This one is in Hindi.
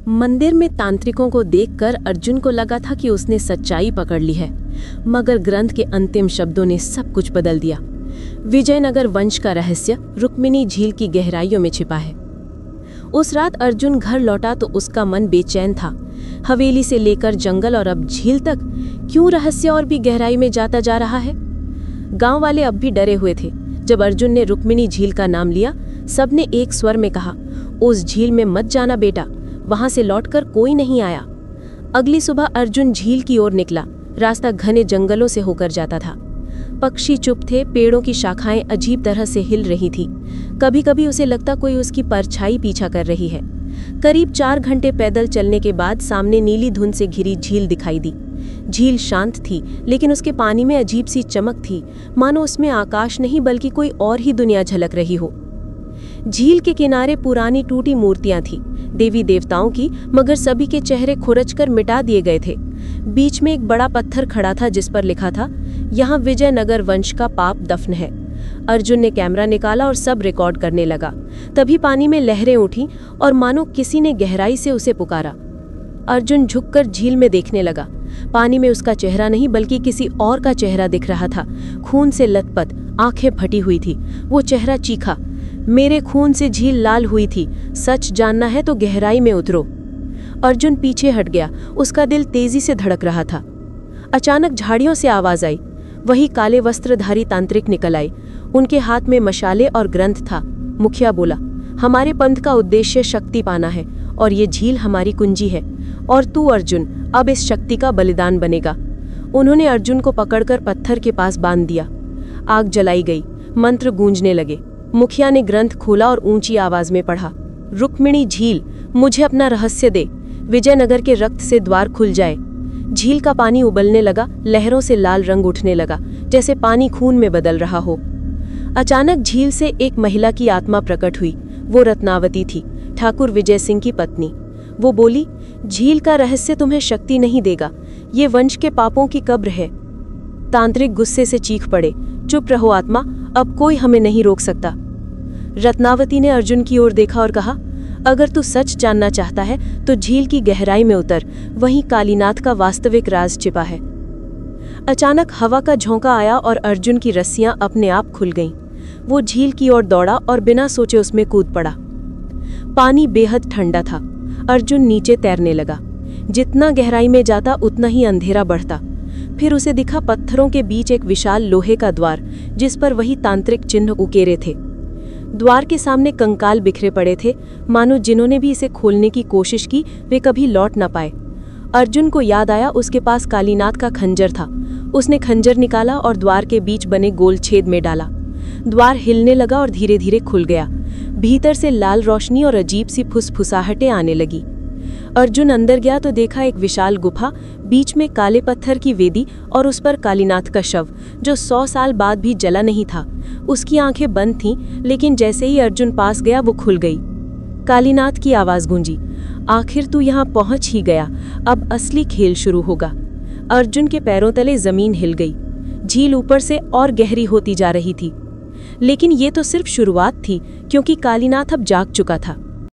मंदिर में तांत्रिकों को देखकर अर्जुन को लगा था कि उसने सच्चाई पकड़ ली है, मगर ग्रंथ के अंतिम शब्दों ने सब कुछ बदल दिया। विजयनगर वंश का रहस्य रुक्मिणी झील की गहराइयों में छिपा है। उस रात अर्जुन घर लौटा तो उसका मन बेचैन था। हवेली से लेकर जंगल और अब झील तक, क्यों रहस्य और भी गहराई में जाता जा रहा है। गांव वाले अब भी डरे हुए थे। जब अर्जुन ने रुक्मिणी झील का नाम लिया, सबने एक स्वर में कहा, उस झील में मत जाना बेटा, वहां से लौटकर कोई नहीं आया। अगली सुबह अर्जुन झील की ओर निकला। रास्ता घने जंगलों से होकर जाता था। पक्षी चुप थे, पेड़ों की शाखाएं अजीब तरह से हिल रही थी। कभी कभी उसे लगता कोई उसकी परछाई पीछा कर रही है। करीब 4 घंटे पैदल चलने के बाद सामने नीली धुंध से घिरी झील दिखाई दी। झील शांत थी, लेकिन उसके पानी में अजीब सी चमक थी, मानो उसमें आकाश नहीं बल्कि कोई और ही दुनिया झलक रही हो। झील के किनारे पुरानी टूटी मूर्तियां थीं, देवी देवताओं की, मगर सभी के चेहरे खुरचकर मिटा दिए गए थे। बीच में एक बड़ा पत्थर खड़ा था जिस पर लिखा था, यहाँ विजयनगर वंश का पाप दफन है। अर्जुन ने कैमरा निकाला और सब रिकॉर्ड करने लगा। तभी पानी में लहरें उठी और मानो किसी ने गहराई से उसे पुकारा। अर्जुन झुककर झील में देखने लगा। पानी में उसका चेहरा नहीं बल्कि किसी और का चेहरा दिख रहा था, खून से लथपथ, आंखें फटी हुई थी। वो चेहरा चीखा, मेरे खून से झील लाल हुई थी, सच जानना है तो गहराई में उतरो। अर्जुन पीछे हट गया, उसका दिल तेजी से धड़क रहा था। अचानक झाड़ियों से आवाज आई। वही काले वस्त्रधारी तांत्रिक निकल आए। उनके हाथ में मशाले और ग्रंथ था। मुखिया बोला, हमारे पंथ का उद्देश्य शक्ति पाना है और ये झील हमारी कुंजी है, और तू अर्जुन अब इस शक्ति का बलिदान बनेगा। उन्होंने अर्जुन को पकड़कर पत्थर के पास बांध दिया। आग जलाई गई, मंत्र गूंजने लगे। मुखिया ने ग्रंथ खोला और ऊंची आवाज में पढ़ा, रुक्मिणी झील, मुझे अपना रहस्य दे, विजयनगर के रक्त से द्वार खुल जाए। झील का पानी उबलने लगा, लहरों से लाल रंग उठने लगा, जैसे पानी खून में बदल रहा हो। अचानक झील से एक महिला की आत्मा प्रकट हुई। वो रत्नावती थी, ठाकुर विजय सिंह की पत्नी। वो बोली, झील का रहस्य तुम्हें शक्ति नहीं देगा, ये वंश के पापों की कब्र है। तांत्रिक गुस्से से चीख पड़े, चुप रहो आत्मा, अब कोई हमें नहीं रोक सकता। रत्नावती ने अर्जुन की ओर देखा और कहा, अगर तू सच जानना चाहता है तो झील की गहराई में उतर, वहीं कालीनाथ का वास्तविक राज छिपा है। अचानक हवा का झोंका आया और अर्जुन की रस्सियां अपने आप खुल गईं। वो झील की ओर दौड़ा और बिना सोचे उसमें कूद पड़ा। पानी बेहद ठंडा था। अर्जुन नीचे तैरने लगा। जितना गहराई में जाता उतना ही अंधेरा बढ़ता। फिर उसे दिखा पत्थरों के बीच एक विशाल लोहे का द्वार, जिस पर वही तांत्रिक चिन्ह उकेरे थे। द्वार के सामने कंकाल बिखरे पड़े थे, मानो जिन्होंने भी इसे खोलने की कोशिश की वे कभी लौट न पाए। अर्जुन को याद आया उसके पास कालीनाथ का खंजर था। उसने खंजर निकाला और द्वार के बीच बने गोल छेद में डाला। द्वार हिलने लगा और धीरे धीरे खुल गया। भीतर से लाल रोशनी और अजीब सी फुसफुसाहटें आने लगी। अर्जुन अंदर गया तो देखा एक विशाल गुफा, बीच में काले पत्थर की वेदी और उस पर कालीनाथ का शव, जो 100 साल बाद भी जला नहीं था। उसकी आंखें बंद थीं, लेकिन जैसे ही अर्जुन पास गया वो खुल गई। कालीनाथ की आवाज गूंजी, आखिर तू यहाँ पहुंच ही गया, अब असली खेल शुरू होगा। अर्जुन के पैरों तले जमीन हिल गई। झील ऊपर से और गहरी होती जा रही थी, लेकिन ये तो सिर्फ शुरुआत थी, क्योंकि कालीनाथ अब जाग चुका था।